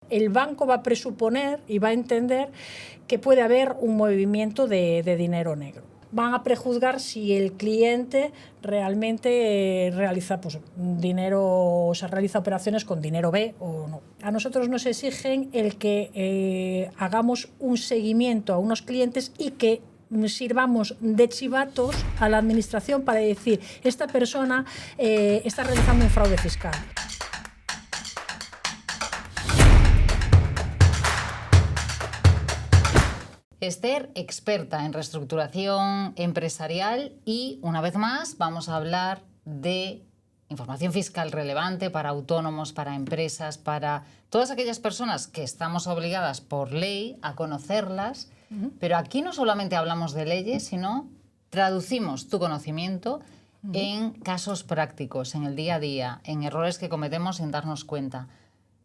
el banco va a presuponer y va a entender que puede haber un movimiento de dinero negro. Van a prejuzgar si el cliente realmente realiza dinero, o se realiza operaciones con dinero B o no. A nosotros nos exigen el que hagamos un seguimiento a unos clientes y que sirvamos de chivatos a la administración para decir, esta persona está realizando un fraude fiscal. Esther, experta en reestructuración empresarial, y una vez más vamos a hablar de información fiscal relevante para autónomos, para empresas, para todas aquellas personas que estamos obligadas por ley a conocerlas. Pero aquí no solamente hablamos de leyes, sino traducimos tu conocimiento en casos prácticos, en el día a día, en errores que cometemos sin darnos cuenta.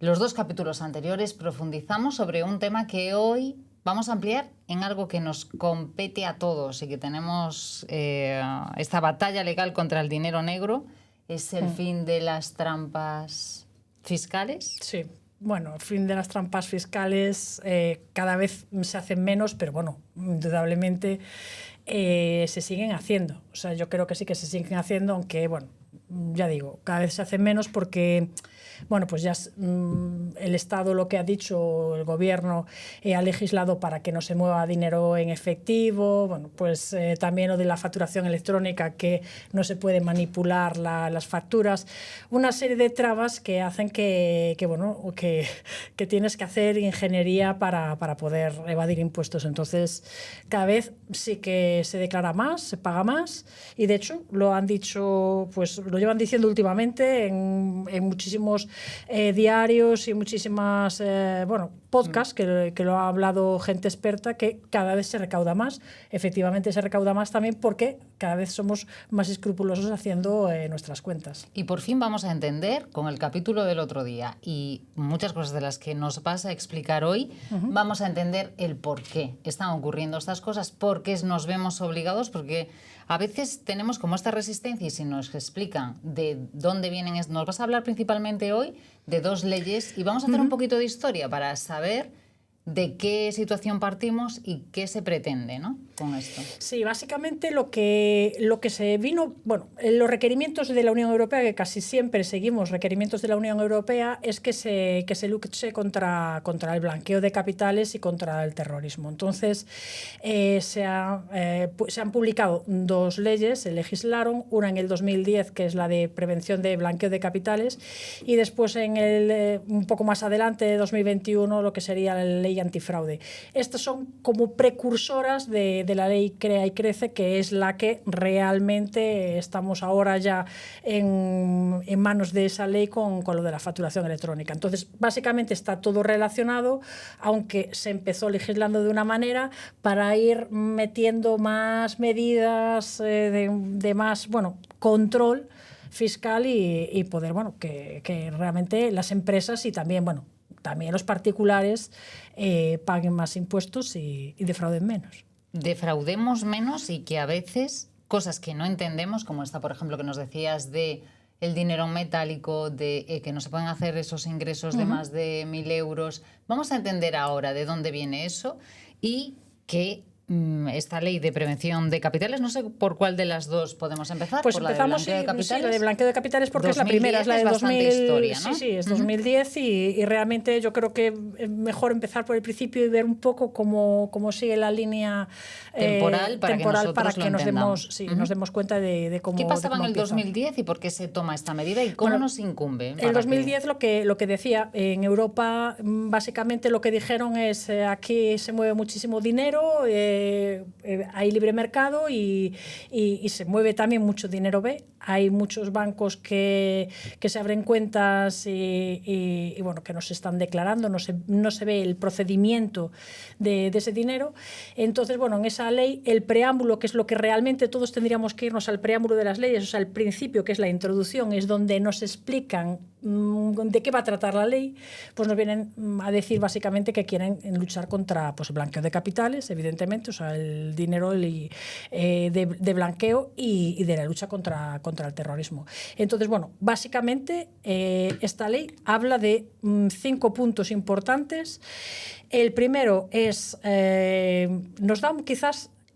Los 2 capítulos anteriores profundizamos sobre un tema que hoy vamos a ampliar en algo que nos compete a todos y que tenemos esta batalla legal contra el dinero negro. ¿Es el fin de las trampas fiscales? Sí. Bueno, el fin de las trampas fiscales cada vez se hacen menos, pero bueno, indudablemente se siguen haciendo. O sea, yo creo que sí que se siguen haciendo, aunque, bueno, ya digo, cada vez se hacen menos porque, bueno, pues ya el Estado lo que ha dicho, el Gobierno ha legislado para que no se mueva dinero en efectivo, bueno, pues también lo de la facturación electrónica, que no se puede manipular las facturas, una serie de trabas que hacen que tienes que hacer ingeniería para poder evadir impuestos. Entonces, cada vez sí que se declara más, se paga más, y de hecho lo han dicho, pues lo llevan diciendo últimamente en muchísimos diarios y muchísimas podcasts que lo ha hablado gente experta, que cada vez se recauda más. Efectivamente se recauda más también porque cada vez somos más escrupulosos haciendo nuestras cuentas. Y por fin vamos a entender, con el capítulo del otro día y muchas cosas de las que nos vas a explicar hoy, vamos a entender el por qué están ocurriendo estas cosas, por qué nos vemos obligados, porque a veces tenemos como esta resistencia, y si nos explican de dónde vienen, nos vas a hablar principalmente hoy de 2 leyes, y vamos a hacer un poquito de historia para saber de qué situación partimos y qué se pretende, ¿no?, con esto. Sí, básicamente lo que se vino, bueno, los requerimientos de la Unión Europea, que casi siempre seguimos requerimientos de la Unión Europea, es que se luche contra el blanqueo de capitales y contra el terrorismo. Entonces, se han publicado 2 leyes, se legislaron, una en el 2010, que es la de prevención de blanqueo de capitales, y después un poco más adelante, de 2021, lo que sería la ley antifraude. Estas son como precursoras de la ley Crea y Crece, que es la que realmente estamos ahora ya en manos de esa ley con lo de la facturación electrónica. Entonces, básicamente está todo relacionado, aunque se empezó legislando de una manera para ir metiendo más medidas de más control fiscal y poder que realmente las empresas y también los particulares paguen más impuestos y defrauden menos. Defraudemos menos, y que a veces cosas que no entendemos, como esta, por ejemplo, que nos decías de el dinero metálico, de que no se pueden hacer esos ingresos de más de 1.000 euros. Vamos a entender ahora de dónde viene eso y que esta ley de prevención de capitales, no sé por cuál de las 2 podemos empezar. Pues por empezamos, la de blanqueo de capitales. Sí, la de blanqueo de capitales, porque es la primera, es la de 2000. Historia, ¿no? Sí, es 2010 y realmente yo creo que es mejor empezar por el principio y ver un poco cómo sigue la línea temporal para que nos demos cuenta de cómo. ¿Qué pasaba en el 2010 y por qué se toma esta medida y cómo nos incumbe? En el 2010 lo que decía, en Europa básicamente lo que dijeron es aquí se mueve muchísimo dinero, hay libre mercado y se mueve también mucho dinero B. Hay muchos bancos que se abren cuentas y que no se están declarando, no se ve el procedimiento de ese dinero. Entonces, en esa ley, el preámbulo, que es lo que realmente todos tendríamos que irnos al preámbulo de las leyes, o sea, el principio, que es la introducción, es donde nos explican de qué va a tratar la ley, pues nos vienen a decir básicamente que quieren luchar contra el blanqueo de capitales, evidentemente, básicamente, o sea, el dinero de blanqueo y de la lucha contra el terrorismo. Entonces, bueno, básicamente esta ley habla de 5 puntos importantes. El primero es,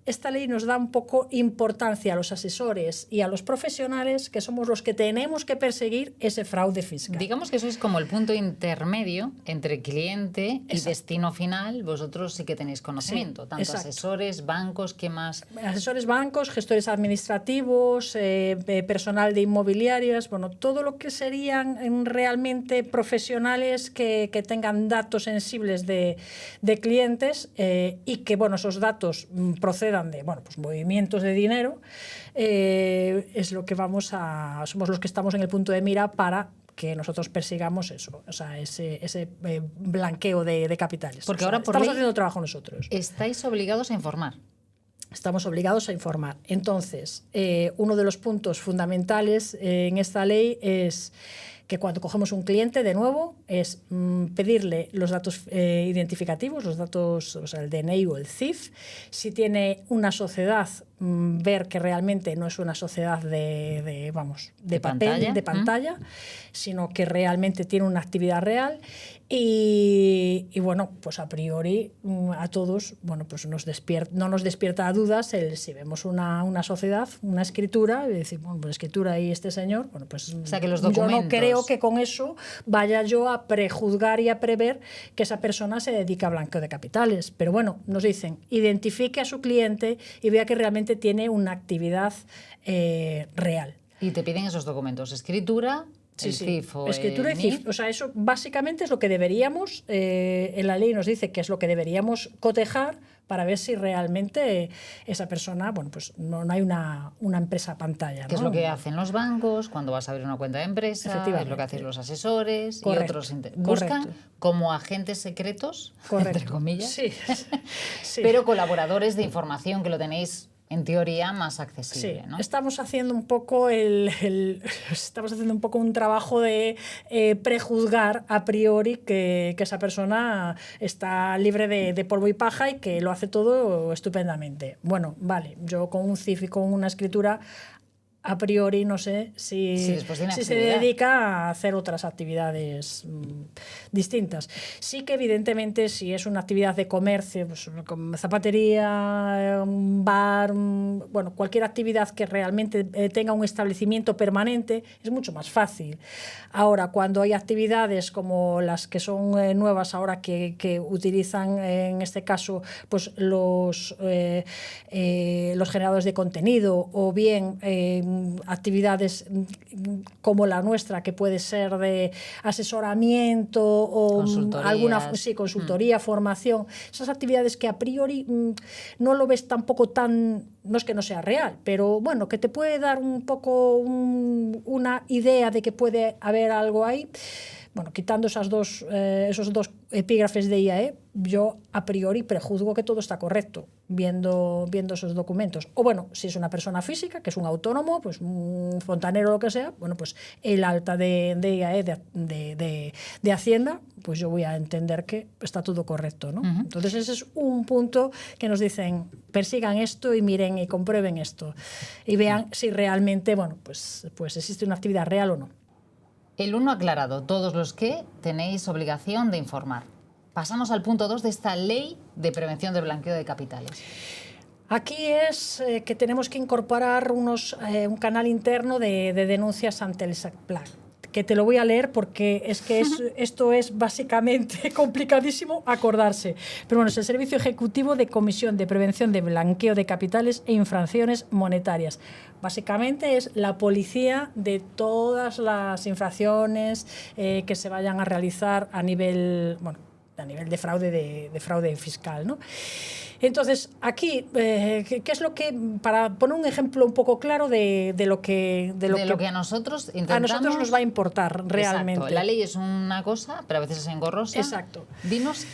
esta ley nos da un poco importancia a los asesores y a los profesionales, que somos los que tenemos que perseguir ese fraude fiscal. Digamos que sois como el punto intermedio entre cliente y Exacto. destino final. Vosotros sí que tenéis conocimiento, Sí, tanto exacto. asesores, bancos, ¿qué más? Asesores, bancos, gestores administrativos, personal de inmobiliarias, bueno, todo lo que serían realmente profesionales que tengan datos sensibles de clientes y que, bueno, esos datos procedan de, bueno, pues movimientos de dinero, es lo que somos los que estamos en el punto de mira para que nosotros persigamos eso, o sea, ese blanqueo de capitales. Porque o sea, ahora por estamos ley haciendo trabajo nosotros. Estáis obligados a informar. Estamos obligados a informar. Entonces, uno de los puntos fundamentales en esta ley es que cuando cogemos un cliente, de nuevo, es pedirle los datos identificativos, los datos, o sea, el DNI o el CIF. Si tiene una sociedad, ver que realmente no es una sociedad de papel, de pantalla, sino que realmente tiene una actividad real. Y bueno, pues a priori a todos, bueno, pues no nos despierta dudas si vemos una sociedad, una escritura, y decir, bueno, pues escritura y este señor, bueno, pues o sea, que los documentos... yo no creo que con eso vaya yo a prejuzgar y a prever que esa persona se dedica a blanqueo de capitales. Pero bueno, nos dicen, identifique a su cliente y vea que realmente tiene una actividad real. Y te piden esos documentos, escritura... Sí, CIF o escritura y CIF. O sea, eso básicamente es lo que deberíamos, en la ley nos dice que es lo que deberíamos cotejar para ver si realmente esa persona, bueno, pues no hay una empresa pantalla, ¿no? Que es lo que hacen los bancos cuando vas a abrir una cuenta de empresa, es lo que hacen los asesores. Correcto, y otros. Buscan como agentes secretos, entre comillas, sí. Sí. Pero colaboradores de información que lo tenéis en teoría más accesible, sí, ¿no? Estamos haciendo un poco un trabajo de prejuzgar a priori que esa persona está libre de polvo y paja y que lo hace todo estupendamente. Bueno, vale, yo con un CIF y con una escritura a priori no sé si se dedica a hacer otras actividades distintas. Sí que evidentemente si es una actividad de comercio, pues, como zapatería, un bar, bueno, cualquier actividad que realmente tenga un establecimiento permanente es mucho más fácil. Ahora, cuando hay actividades como las que son nuevas ahora que utilizan en este caso pues los generadores de contenido o bien actividades como la nuestra, que puede ser de asesoramiento o alguna consultoría, formación, esas actividades que a priori no lo ves tampoco tan, no es que no sea real, pero bueno, que te puede dar un poco una idea de que puede haber algo ahí. Bueno, quitando esos dos epígrafes de IAE, yo a priori prejuzgo que todo está correcto viendo esos documentos. O bueno, si es una persona física, que es un autónomo, pues un fontanero o lo que sea, bueno, pues el alta de IAE de Hacienda, pues yo voy a entender que está todo correcto, ¿no? Entonces ese es un punto que nos dicen, persigan esto y miren y comprueben esto y vean si realmente, bueno, pues existe una actividad real o no. El 1 aclarado, todos los que tenéis obligación de informar. Pasamos al punto 2 de esta ley de prevención del blanqueo de capitales. Aquí es que tenemos que incorporar un canal interno de denuncias ante el SACPLAN, que te lo voy a leer porque es que esto es básicamente complicadísimo acordarse. Pero bueno, es el Servicio Ejecutivo de Comisión de Prevención de Blanqueo de Capitales e Infracciones Monetarias. Básicamente es la policía de todas las infracciones que se vayan a realizar a nivel de fraude fiscal, ¿no? Entonces, aquí, ¿qué es lo que, para poner un ejemplo un poco claro de lo que a nosotros intentamos... A nosotros nos va a importar realmente. Exacto. La ley es una cosa, pero a veces es engorrosa. Exacto. Dinos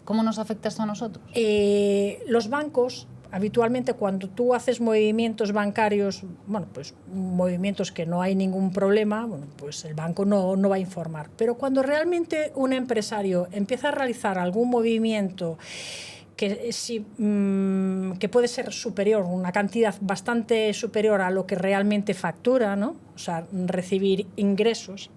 cómo nos afecta esto a nosotros. Los bancos, habitualmente cuando tú haces movimientos bancarios, bueno, pues movimientos que no hay ningún problema, bueno, pues el banco no va a informar. Pero cuando realmente un empresario empieza a realizar algún movimiento que puede ser superior, una cantidad bastante superior a lo que realmente factura, ¿no? O sea, recibir ingresos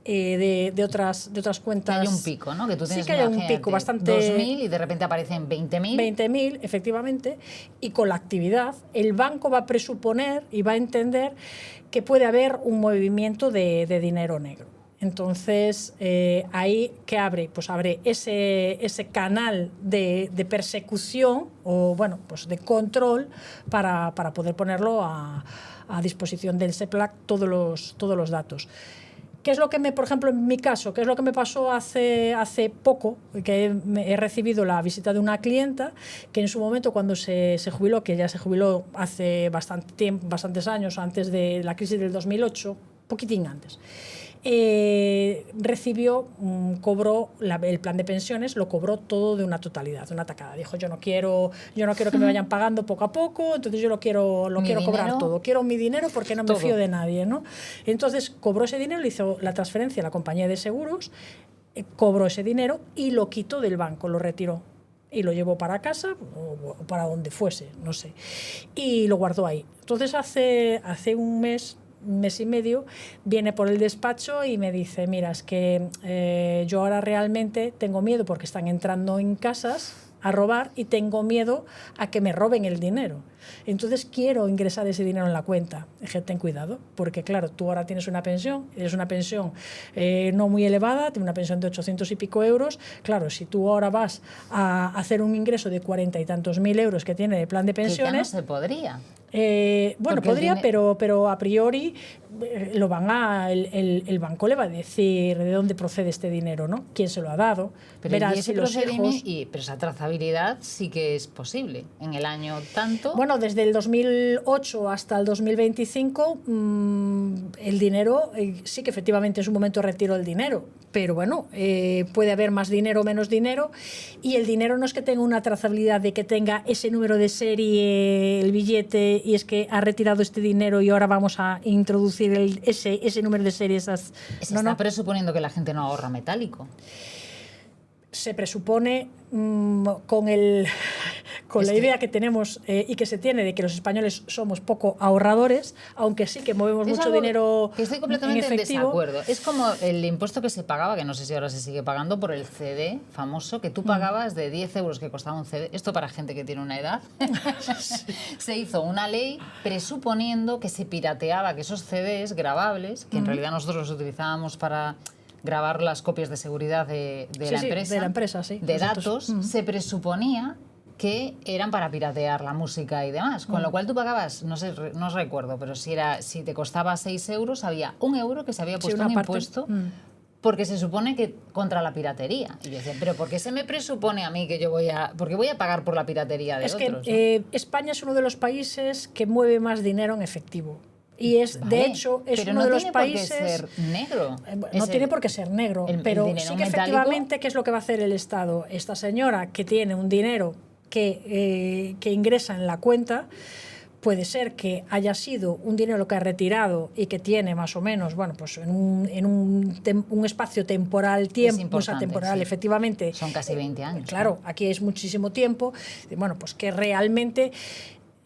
de otras cuentas. Que haya un pico, ¿no? Que tú tienes, sí, que haya un pico bastante... 2.000 y de repente aparecen 20.000. 20.000, efectivamente, y con la actividad el banco va a presuponer y va a entender que puede haber un movimiento de dinero negro. Entonces, ahí, ¿qué abre? Pues abre ese canal de persecución o, bueno, pues de control para poder ponerlo a disposición del SEPLAC todos los datos. ¿Qué es lo que por ejemplo, en mi caso, qué es lo que me pasó hace poco? Que he recibido la visita de una clienta que en su momento, cuando se jubiló, que ya se jubiló hace bastantes años, antes de la crisis del 2008, poquitín antes, cobró el plan de pensiones, lo cobró todo de una totalidad, de una tacada. Dijo, yo no quiero que me vayan pagando poco a poco, entonces yo lo quiero cobrar todo. Quiero mi dinero porque no me fío de nadie, ¿no? Entonces cobró ese dinero, le hizo la transferencia a la compañía de seguros, cobró ese dinero y lo quitó del banco, lo retiró. Y lo llevó para casa o para donde fuese, no sé. Y lo guardó ahí. Entonces hace un mes y medio, viene por el despacho y me dice, mira, es que yo ahora realmente tengo miedo porque están entrando en casas a robar y tengo miedo a que me roben el dinero. Entonces quiero ingresar ese dinero en la cuenta. Dije, ten cuidado, porque claro, tú ahora tienes una pensión, es una pensión no muy elevada, tienes una pensión de 800 y pico euros. Claro, si tú ahora vas a hacer un ingreso de 40 y tantos mil euros que tiene el plan de pensiones... Que ya no se podría. Bueno, podría, pero a priori el banco le va a decir de dónde procede este dinero, ¿no? ¿Quién se lo ha dado? Pero verás si los hijos... pero esa trazabilidad sí que es posible. En el año tanto... Bueno, desde el 2008 hasta el 2025 el dinero, sí que efectivamente en su momento retiró el dinero, pero bueno, puede haber más dinero o menos dinero, y el dinero no es que tenga una trazabilidad de que tenga ese número de serie, el billete, y es que ha retirado este dinero y ahora vamos a introducir ese número de serie. Se está presuponiendo que la gente no ahorra metálico. Se presupone con la idea que tenemos y que se tiene de que los españoles somos poco ahorradores, aunque sí que movemos mucho dinero que estoy completamente en efectivo. En desacuerdo. Es como el impuesto que se pagaba, que no sé si ahora se sigue pagando, por el CD famoso, que tú pagabas de 10 euros que costaba un CD. Esto para gente que tiene una edad. Se hizo una ley presuponiendo que se pirateaba, que esos CDs grabables, que en realidad nosotros los utilizábamos para grabar las copias de seguridad de la empresa, sí, de datos, se presuponía que eran para piratear la música y demás, con lo cual tú pagabas, no recuerdo, pero si te costaba 6 euros, había 1 euro que se había puesto un impuesto porque se supone que contra la piratería. Y yo decía, pero ¿por qué se me presupone a mí que porque voy a pagar por la piratería de otros? Es que España es uno de los países que mueve más dinero en efectivo. Y de hecho, es uno de los países... Pero no tiene por qué ser negro. No tiene por qué ser negro, pero sí que efectivamente, ¿qué es lo que va a hacer el Estado? Esta señora que tiene un dinero que ingresa en la cuenta, puede ser que haya sido un dinero que ha retirado y que tiene más o menos, bueno, pues en un espacio temporal, temporal, efectivamente. Son casi 20 años. Claro, aquí es muchísimo tiempo. Bueno, pues que realmente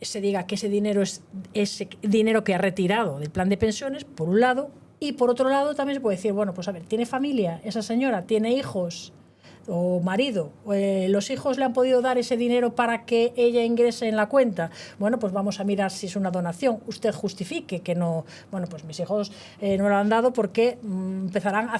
se diga que ese dinero es ese dinero que ha retirado del plan de pensiones, por un lado, y por otro lado también se puede decir, bueno, pues a ver, ¿tiene familia esa señora? ¿Tiene hijos o marido? ¿Los hijos le han podido dar ese dinero para que ella ingrese en la cuenta? Bueno, pues vamos a mirar si es una donación. Usted justifique que no, bueno, pues mis hijos no lo han dado porque empezarán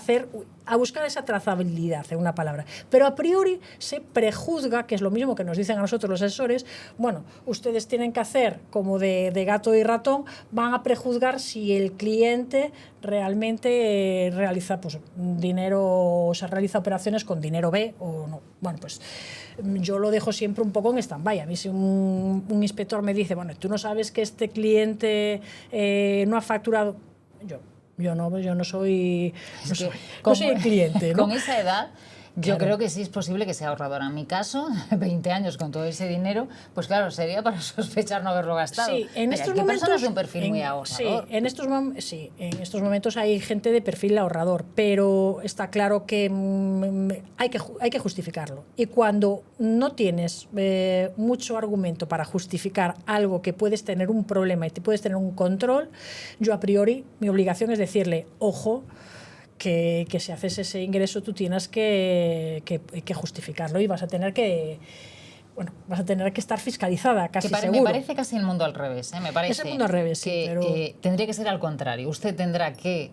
a buscar esa trazabilidad, en una palabra. Pero a priori se prejuzga, que es lo mismo que nos dicen a nosotros los asesores, bueno, ustedes tienen que hacer como de gato y ratón, van a prejuzgar si el cliente realmente realiza se realiza operaciones con dinero B o no. Bueno, pues yo lo dejo siempre un poco en stand-by. A mí si un inspector me dice, bueno, tú no sabes que este cliente no ha facturado, yo no soy el cliente, ¿no? Con esa edad Yo creo que sí es posible que sea ahorradora. En mi caso, 20 años con todo ese dinero, pues claro, sería para sospechar no haberlo gastado. Sí, en estos momentos... personas de un perfil muy ahorrador. Sí, en estos momentos hay gente de perfil ahorrador, pero está claro que hay que justificarlo. Y cuando no tienes mucho argumento para justificar algo que puedes tener un problema y te puedes tener un control, yo a priori mi obligación es decirle, ojo, que si haces ese ingreso tú tienes que justificarlo y vas a tener que estar fiscalizada, casi seguro. Me parece casi el mundo al revés. Me parece es el mundo al revés, que sí, pero... tendría que ser al contrario. Usted tendrá que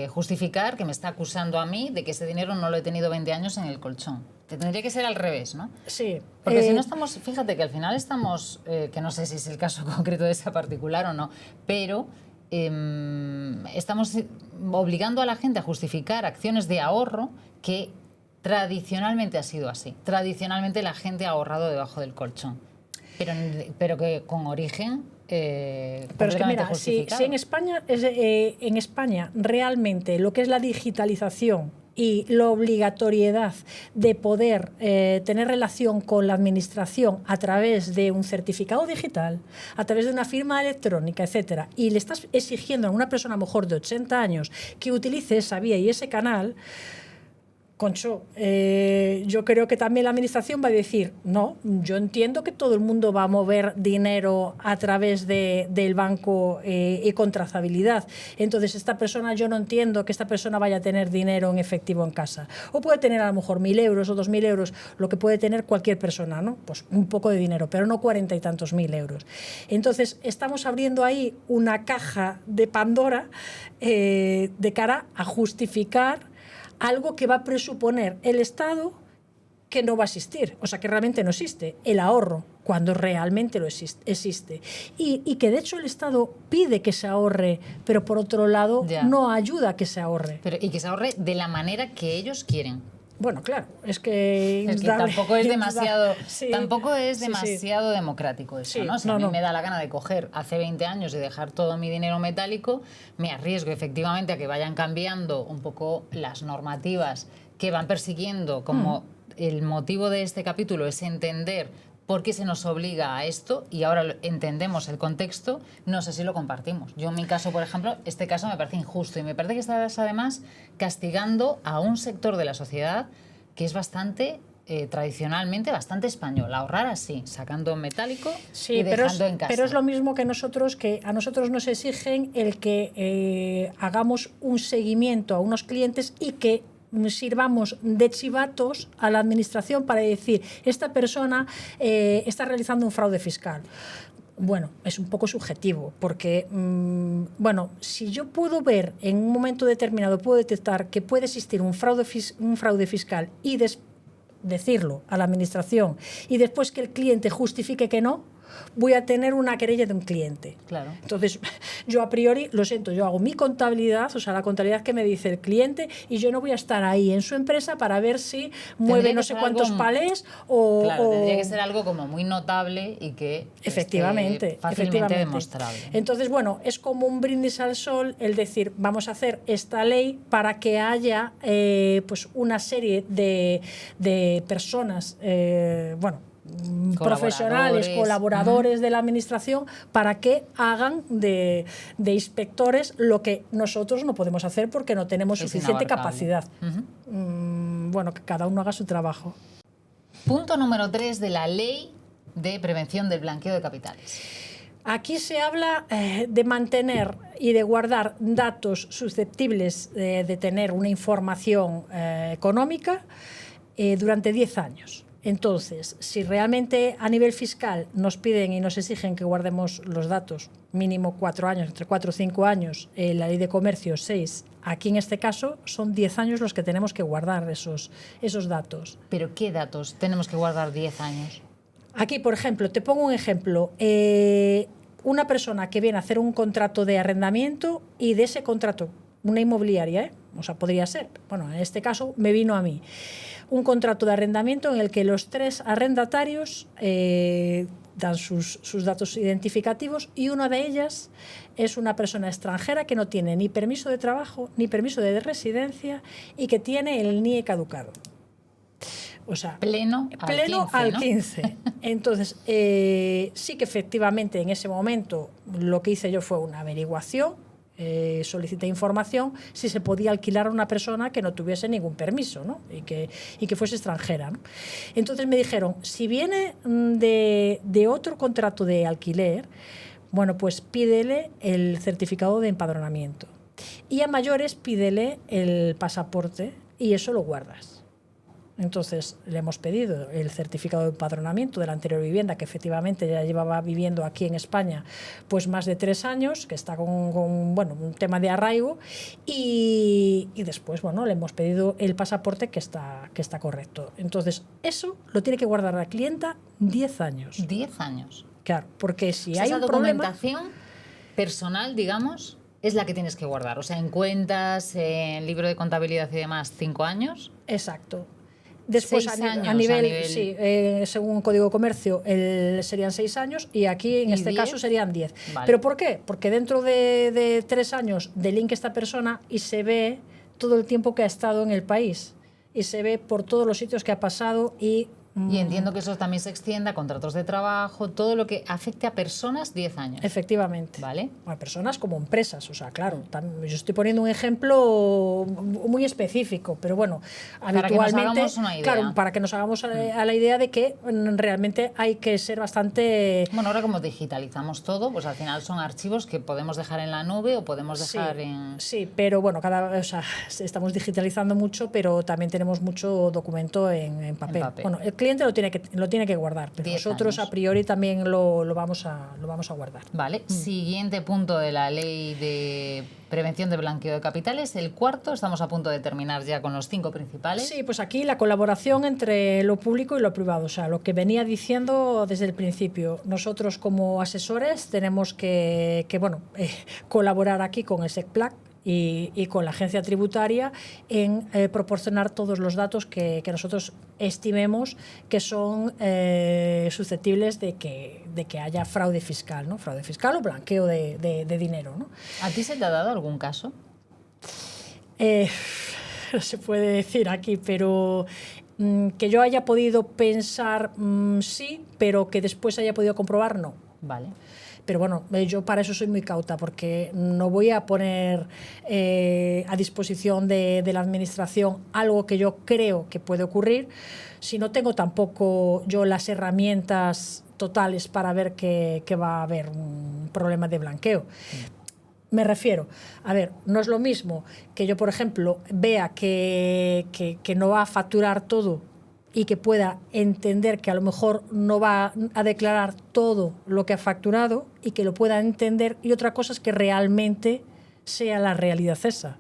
justificar que me está acusando a mí de que ese dinero no lo he tenido 20 años en el colchón. Tendría que ser al revés, ¿no? Sí. Porque si no estamos, fíjate que al final estamos, que no sé si es el caso concreto de esa particular o no, pero estamos obligando a la gente a justificar acciones de ahorro que tradicionalmente ha sido así. Tradicionalmente la gente ha ahorrado debajo del colchón, pero que con origen pero es que mira, si en España realmente lo que es la digitalización y la obligatoriedad de poder tener relación con la administración a través de un certificado digital, a través de una firma electrónica, etcétera, y le estás exigiendo a una persona a lo mejor de 80 años que utilice esa vía y ese canal, Concho, yo creo que también la administración va a decir, no, yo entiendo que todo el mundo va a mover dinero a través del banco y con trazabilidad. Entonces, esta persona, yo no entiendo que esta persona vaya a tener dinero en efectivo en casa. O puede tener a lo mejor 1.000 euros o 2.000 euros, lo que puede tener cualquier persona, ¿no? Pues un poco de dinero, pero no 40 y tantos mil euros. Entonces, estamos abriendo ahí una caja de Pandora de cara a justificar algo que va a presuponer el Estado que no va a existir, o sea, que realmente no existe, el ahorro, cuando realmente lo existe. Y que de hecho el Estado pide que se ahorre, pero por otro lado no ayuda a que se ahorre. Y que se ahorre de la manera que ellos quieren. Bueno, claro, es que tampoco es demasiado, demasiado democrático eso, ¿no? Si a mí me da la gana de coger hace 20 años y dejar todo mi dinero metálico, me arriesgo efectivamente a que vayan cambiando un poco las normativas que van persiguiendo, como el motivo de este capítulo es entender por qué se nos obliga a esto y ahora entendemos el contexto, no sé si lo compartimos. Yo en mi caso, por ejemplo, este caso me parece injusto y me parece que estás además castigando a un sector de la sociedad que es bastante, tradicionalmente, bastante español. Ahorrar así, sacando metálico y dejando en casa. Pero es lo mismo que a nosotros nos exigen el que hagamos un seguimiento a unos clientes y que sirvamos de chivatos a la administración para decir, esta persona está realizando un fraude fiscal. Bueno, es un poco subjetivo, porque, si yo puedo ver en un momento determinado, puedo detectar que puede existir un fraude fiscal y decirlo a la administración y después que el cliente justifique que no, voy a tener una querella de un cliente. Claro. Entonces, yo a priori, lo siento, yo hago mi contabilidad, o sea, la contabilidad que me dice el cliente, y yo no voy a estar ahí en su empresa para ver si mueve no sé cuántos palés o... Claro, tendría que ser algo como muy notable y que efectivamente, fácilmente demostrable. Entonces, bueno, es como un brindis al sol el decir, vamos a hacer esta ley para que haya pues una serie de personas, profesionales, colaboradores de la administración, para que hagan de inspectores lo que nosotros no podemos hacer porque no tenemos suficiente capacidad. Que cada uno haga su trabajo. Punto número 3 de la Ley de Prevención del Blanqueo de Capitales. Aquí se habla de mantener y de guardar datos susceptibles de tener una información económica durante 10 años. Entonces, si realmente a nivel fiscal nos piden y nos exigen que guardemos los datos mínimo 4 años, entre 4 o 5 años, la ley de comercio 6, aquí en este caso son 10 años los que tenemos que guardar esos datos. ¿Pero qué datos tenemos que guardar 10 años? Aquí, por ejemplo, te pongo un ejemplo. Una persona que viene a hacer un contrato de arrendamiento y de ese contrato, una inmobiliaria, o sea, podría ser, en este caso me vino a mí, un contrato de arrendamiento en el que los 3 arrendatarios dan sus datos identificativos y una de ellas es una persona extranjera que no tiene ni permiso de trabajo ni permiso de residencia y que tiene el NIE caducado. O sea, pleno al 15, ¿no? 15. Entonces, sí que efectivamente en ese momento lo que hice yo fue una averiguación, solicité información si se podía alquilar a una persona que no tuviese ningún permiso, ¿no? y que fuese extranjera, ¿no? Entonces me dijeron, si viene de otro contrato de alquiler, bueno, pues pídele el certificado de empadronamiento. Y a mayores pídele el pasaporte y eso lo guardas. Entonces le hemos pedido el certificado de empadronamiento de la anterior vivienda, que efectivamente ya llevaba viviendo aquí en España pues más de 3 años, que está con bueno, un tema de arraigo, y después bueno, le hemos pedido el pasaporte que está correcto. Entonces eso lo tiene que guardar la clienta 10 años. 10 años. Claro, porque si O sea, hay esa un problema... documentación personal, digamos, es la que tienes que guardar. O sea, en cuentas, en libro de contabilidad y demás, 5 años. Exacto. Después, 6 años, a nivel sí, según Código de Comercio, serían 6 años y aquí en este 10? caso serían 10. Vale. ¿Pero por qué? Porque dentro de 3 años delinque esta persona y se ve todo el tiempo que ha estado en el país y se ve por todos los sitios que ha pasado y entiendo que eso también se extienda a contratos de trabajo, todo lo que afecte a personas 10 años. Efectivamente. ¿Vale? A personas como empresas, o sea, claro, yo estoy poniendo un ejemplo muy específico, pero bueno, habitualmente, para que nos hagamos una idea. Claro, para que nos hagamos a la idea de que realmente hay que ser bastante... Bueno, ahora como digitalizamos todo, pues al final son archivos que podemos dejar en la nube o podemos dejar en... Sí, pero bueno, o sea, estamos digitalizando mucho, pero también tenemos mucho documento en papel. Bueno, el cliente lo tiene que guardar, pero nosotros a priori también lo vamos a guardar. Vale. Siguiente punto de la ley de prevención de blanqueo de capitales, el cuarto. Estamos a punto de terminar ya con los 5 principales. Sí, pues aquí la colaboración entre lo público y lo privado, o sea, lo que venía diciendo desde el principio. Nosotros como asesores tenemos que colaborar aquí con el SECPLAC y con la agencia tributaria en proporcionar todos los datos que nosotros estimemos que son susceptibles de que haya fraude fiscal, ¿no? Fraude fiscal o blanqueo de dinero, ¿no? ¿A ti se te ha dado algún caso? No se puede decir aquí, pero que yo haya podido pensar sí, pero que después haya podido comprobar no. Vale. Pero bueno, yo para eso soy muy cauta, porque no voy a poner a disposición de la administración algo que yo creo que puede ocurrir si no tengo tampoco yo las herramientas totales para ver que va a haber un problema de blanqueo. Me refiero, a ver, no es lo mismo que yo, por ejemplo, vea que no va a facturar todo y que pueda entender que a lo mejor no va a declarar todo lo que ha facturado y que lo pueda entender, y otra cosa es que realmente sea la realidad esa.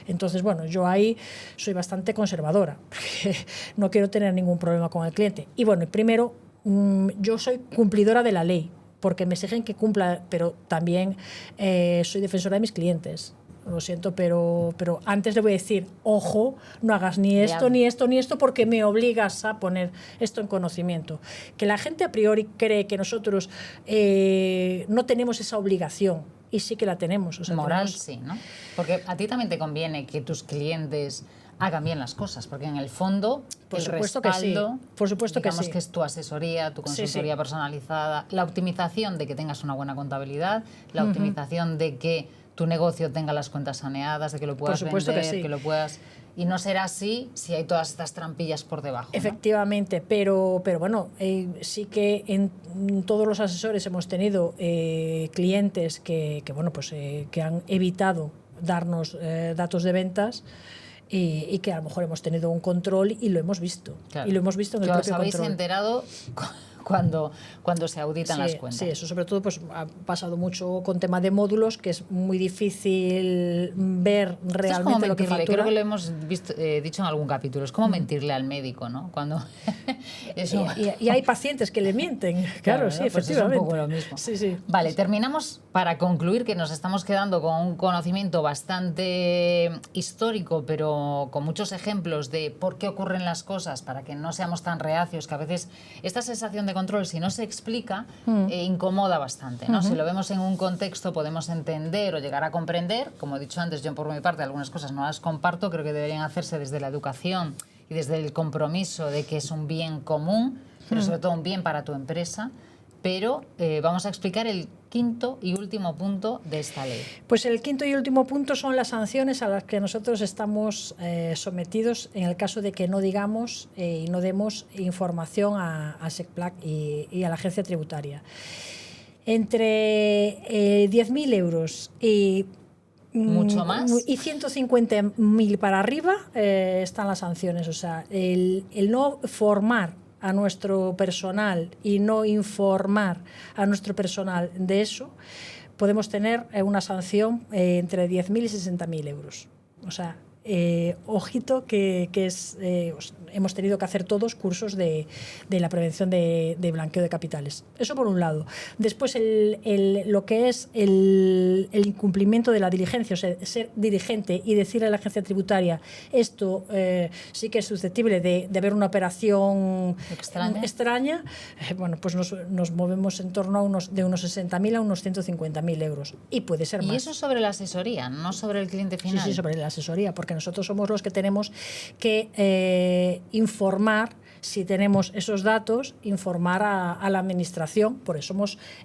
Entonces, bueno, yo ahí soy bastante conservadora, porque no quiero tener ningún problema con el cliente. Y bueno, primero, yo soy cumplidora de la ley, porque me exigen que cumpla, pero también soy defensora de mis clientes. Lo siento, pero antes le voy a decir, ojo, no hagas ni esto, ni esto, ni esto, porque me obligas a poner esto en conocimiento. Que la gente a priori cree que nosotros no tenemos esa obligación, y sí que la tenemos. O sea, moral sí, ¿no? Porque a ti también te conviene que tus clientes hagan bien las cosas, porque en el fondo por el supuesto respaldo, que sí. Por supuesto digamos que sí. que es tu asesoría, tu consultoría personalizada, la optimización de que tengas una buena contabilidad, la optimización de que tu negocio tenga las cuentas saneadas, de que lo puedas vender, que lo puedas... Y no será así si hay todas estas trampillas por debajo, ¿no? Efectivamente, pero bueno, sí que en todos los asesores hemos tenido clientes que han evitado darnos datos de ventas, y que a lo mejor hemos tenido un control y lo hemos visto. Claro. Y lo hemos visto en el propio control. ¿Os habéis enterado cuando se auditan las cuentas? Sí, eso sobre todo pues ha pasado mucho con tema de módulos, que es muy difícil ver realmente lo que factura. Creo que lo hemos dicho en algún capítulo. Es como mentirle al médico, ¿no? Cuando eso... y hay pacientes que le mienten. Claro, sí, pues efectivamente. Es un poco lo mismo. Sí. Vale, terminamos para concluir, que nos estamos quedando con un conocimiento bastante histórico, pero con muchos ejemplos de por qué ocurren las cosas, para que no seamos tan reacios, que a veces esta sensación de control, si no se explica, incomoda bastante, ¿no? Si lo vemos en un contexto podemos entender o llegar a comprender. Como he dicho antes, yo por mi parte algunas cosas no las comparto, creo que deberían hacerse desde la educación y desde el compromiso de que es un bien común, pero sobre todo un bien para tu empresa. Pero vamos a explicar el quinto y último punto de esta ley. Pues el quinto y último punto son las sanciones a las que nosotros estamos sometidos en el caso de que no digamos y no demos información a SECPLAC y a la agencia tributaria. Entre 10.000 euros y mucho más y 150.000 para arriba están las sanciones. O sea, el no formar a nuestro personal y no informar a nuestro personal de eso, podemos tener una sanción entre 10.000 y 60.000 euros. O sea, ojito que es, hemos tenido que hacer todos cursos de la prevención de blanqueo de capitales. Eso por un lado. Después lo que es el incumplimiento de la diligencia, o sea, ser dirigente y decirle a la agencia tributaria esto sí que es susceptible de haber una operación extraña. Bueno, pues nos movemos en torno a de unos 60.000 a unos 150.000 euros. Y puede ser más. Y eso sobre la asesoría, no sobre el cliente final. Sí, sobre la asesoría, porque nosotros somos los que tenemos que informar, si tenemos esos datos, informar a la administración. Por eso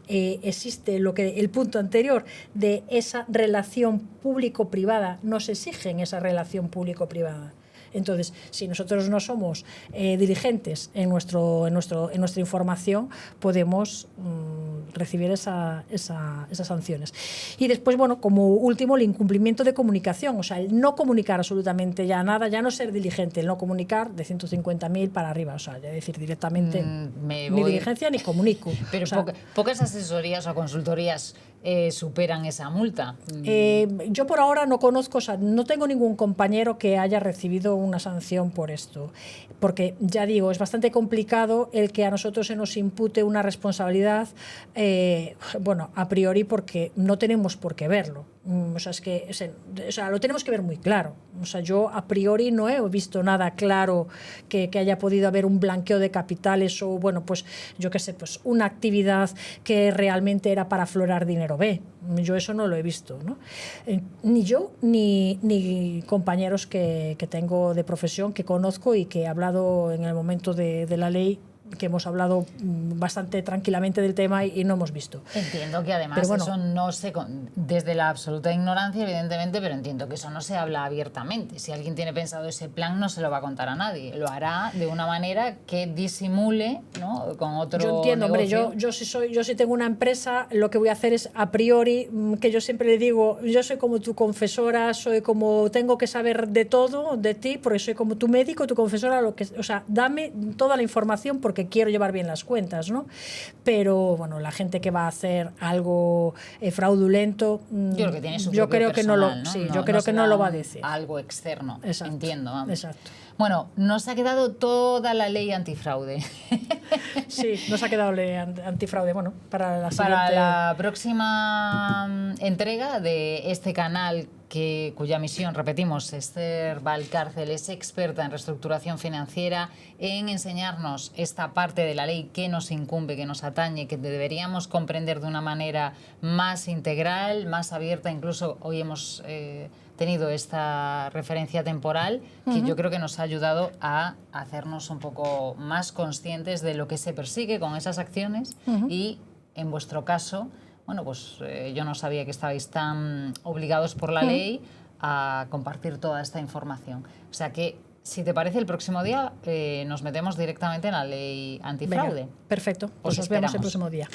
existe el punto anterior de esa relación público-privada. Nos exigen esa relación público-privada. Entonces, si nosotros no somos diligentes en nuestra información, podemos recibir esas sanciones. Y después, bueno, como último, el incumplimiento de comunicación, o sea, el no comunicar absolutamente ya nada, ya no ser diligente, el no comunicar de 150.000 para arriba, o sea, ya decir directamente ni diligencia ni comunico. Pero o sea, pocas asesorías o consultorías superan esa multa. Yo por ahora no conozco, o sea, no tengo ningún compañero que haya recibido una sanción por esto, porque ya digo, es bastante complicado el que a nosotros se nos impute una responsabilidad, bueno, a priori, porque no tenemos por qué verlo. O sea, lo tenemos que ver muy claro. O sea, yo a priori no he visto nada claro que haya podido haber un blanqueo de capitales o, bueno, pues yo qué sé, pues una actividad que realmente era para aflorar dinero B. Yo eso no lo he visto, ¿no? Ni yo ni compañeros que tengo de profesión, que conozco y que he hablado en el momento de la ley, que hemos hablado bastante tranquilamente del tema y no hemos visto. Entiendo que además bueno, eso no se, desde la absoluta ignorancia, evidentemente, pero entiendo que eso no se habla abiertamente. Si alguien tiene pensado ese plan, no se lo va a contar a nadie. Lo hará de una manera que disimule, ¿no?, con otro Yo entiendo, negocio. Hombre, yo si tengo una empresa, lo que voy a hacer es a priori, que yo siempre le digo, yo soy como tu confesora, tengo que saber de todo de ti, porque soy como tu médico, tu confesora, o sea, dame toda la información porque quiero llevar bien las cuentas, ¿no? Pero bueno, la gente que va a hacer algo fraudulento, yo creo que tiene su yo creo personal, que ¿no? Sí, no, yo creo que no lo va a decir. Algo externo, exacto, entiendo. Vamos. Exacto. Bueno, nos ha quedado toda la ley antifraude. Sí, nos ha quedado ley antifraude. Bueno, para la siguiente... Para la próxima entrega de este canal, cuya misión, repetimos, Esther Valcárcel es experta en reestructuración financiera, en enseñarnos esta parte de la ley que nos incumbe, que nos atañe, que deberíamos comprender de una manera más integral, más abierta. Incluso hoy hemos tenido esta referencia temporal que yo creo que nos ha ayudado a hacernos un poco más conscientes de lo que se persigue con esas acciones y, en vuestro caso, bueno, pues yo no sabía que estabais tan obligados por la ley a compartir toda esta información. O sea que, si te parece, el próximo día nos metemos directamente en la ley antifraude. Venga, perfecto, pues nos vemos el próximo día.